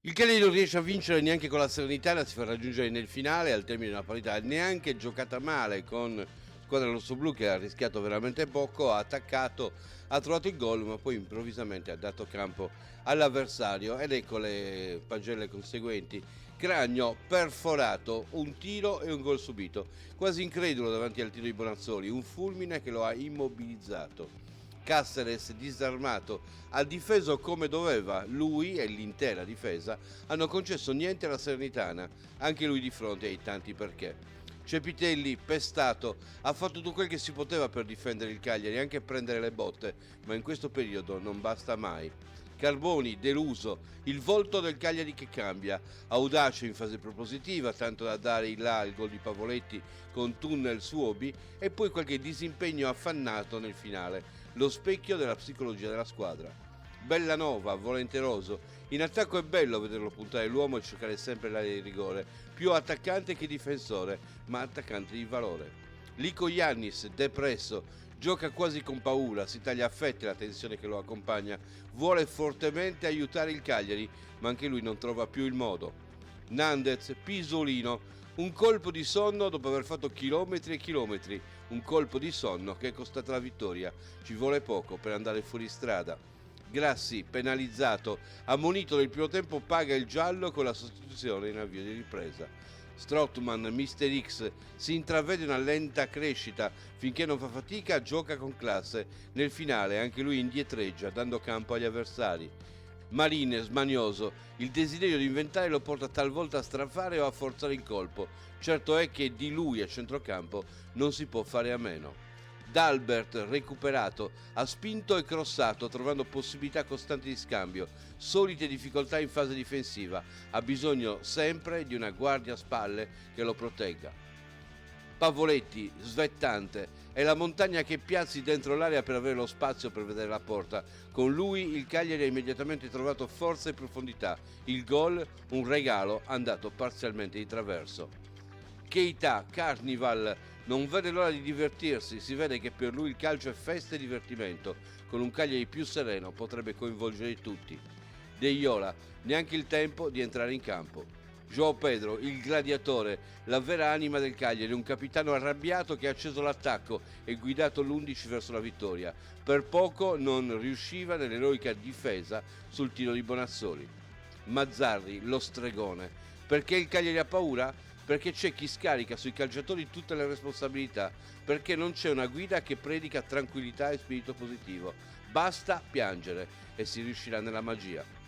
Il Cagliari non riesce a vincere neanche con la Salernitana, si fa raggiungere nel finale al termine di una partita neanche giocata male, con squadra rossoblù che ha rischiato veramente poco, ha attaccato, ha trovato il gol, ma poi improvvisamente ha dato campo all'avversario ed ecco le pagelle conseguenti. Cragno perforato, un tiro e un gol subito, quasi incredulo davanti al tiro di Bonazzoli, un fulmine che lo ha immobilizzato. Cáceres disarmato ha difeso come doveva, lui e l'intera difesa hanno concesso niente alla Salernitana, anche lui di fronte ai tanti perché. Cepitelli, pestato, ha fatto tutto quel che si poteva per difendere il Cagliari, anche prendere le botte, ma in questo periodo non basta mai. Carboni, deluso, il volto del Cagliari che cambia, audace in fase propositiva, tanto da dare il là al gol di Pavoletti con tunnel su Obi e poi qualche disimpegno affannato nel finale, lo specchio della psicologia della squadra. Bellanova, volenteroso, in attacco è bello vederlo puntare l'uomo e cercare sempre l'area di rigore, più attaccante che difensore, ma attaccante di valore. Lico Iannis, depresso, gioca quasi con paura, si taglia a fette la tensione che lo accompagna, vuole fortemente aiutare il Cagliari, ma anche lui non trova più il modo. Nandez, pisolino, un colpo di sonno dopo aver fatto chilometri e chilometri, un colpo di sonno che è costata la vittoria, ci vuole poco per andare fuori strada. Grassi, penalizzato, ammonito nel primo tempo, paga il giallo con la sostituzione in avvio di ripresa. Strootman, Mister X, si intravede una lenta crescita, finché non fa fatica gioca con classe, nel finale anche lui indietreggia dando campo agli avversari. Marin, smanioso, il desiderio di inventare lo porta talvolta a strafare o a forzare il colpo, certo è che di lui a centrocampo non si può fare a meno. D'Albert, recuperato, ha spinto e crossato trovando possibilità costanti di scambio, solite difficoltà in fase difensiva, ha bisogno sempre di una guardia a spalle che lo protegga. Pavoletti, svettante, è la montagna che piazzi dentro l'area per avere lo spazio per vedere la porta. Con lui il Cagliari ha immediatamente trovato forza e profondità. Il gol, un regalo andato parzialmente di traverso. Keita, Carnival, non vede l'ora di divertirsi, si vede che per lui il calcio è festa e divertimento, con un Cagliari più sereno potrebbe coinvolgere tutti. De Iola, neanche il tempo di entrare in campo. João Pedro, il gladiatore, la vera anima del Cagliari, un capitano arrabbiato che ha acceso l'attacco e guidato l'11 verso la vittoria. Per poco non riusciva nell'eroica difesa sul tiro di Bonazzoli. Mazzarri, lo stregone. Perché il Cagliari ha paura? Perché c'è chi scarica sui calciatori tutte le responsabilità, perché non c'è una guida che predica tranquillità e spirito positivo. Basta piangere e si riuscirà nella magia.